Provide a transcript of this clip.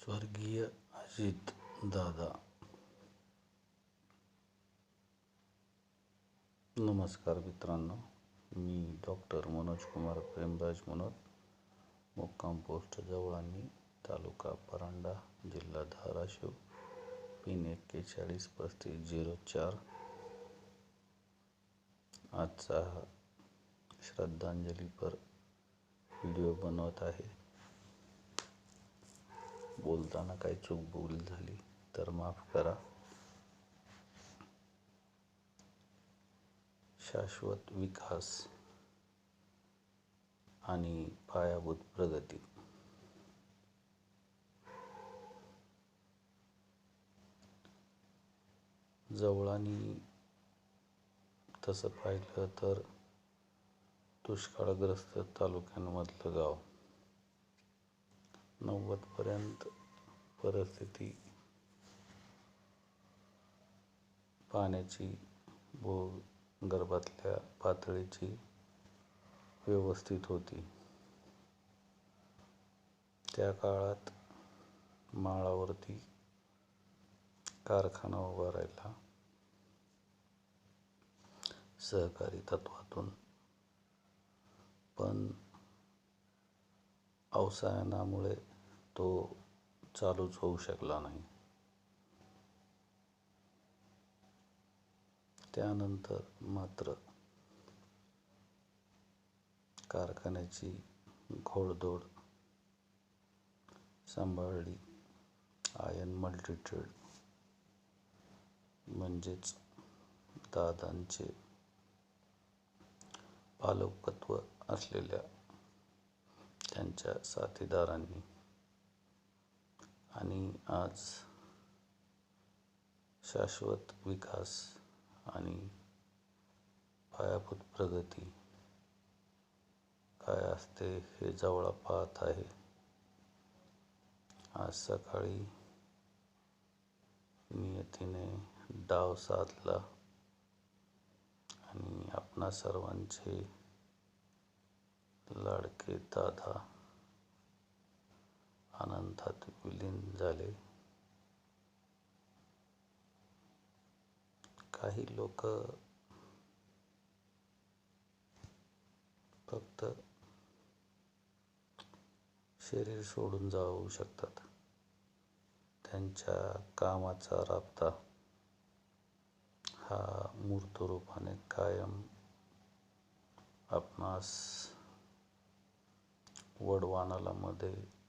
स्वर्गीय अजित दादा. नमस्कार मित्रांनो, मी डॉक्टर मनोज कुमार प्रेमराज मनोज, मुक्काम पोस्ट जवळानी, तालुका परांडा, जिल्हा धाराशिव, पिन 413504. आजचा श्रद्धांजलीपर व्हिडिओ बनवत आहे. बोलताना काही चूक भूल झाली तर माफ करा. शाश्वत विकास आणि पायाभूत प्रगती. जवळानी तसं पाहिलं तर दुष्काळग्रस्त तालुक्यांमधलं गाव. 90पर्यंत परिस्थिती पाण्याची भूगर्भातल्या पातळीची व्यवस्थित होती. त्या काळात माळावरती कारखाना उभा राहिला सहकारी तत्वातून, पण अवसायनामुळे तो चालूच होऊ शकला नाही. त्यानंतर मात्र कारखान्याची घोडदौड सांभाळली आयन मल्टीट्रेड म्हणजेच दादांचे पालकत्व असलेल्या त्यांच्या साथीदारांनी. आणि आज शाश्वत विकास आणि पायाभूत प्रगती काय असते हे जवळ पाहत आहे. आज सकाळी नियतीने डाव साधला आणि आपणा सर्वांचे लाडके दादा अनंतात विलीन झाले. काही लोक फक्त शरीर सोडून जाऊ शकतात. त्यांच्या कामाचा राबता हा मूर्त रूपाने कायम आपणास वडवानाला मध्ये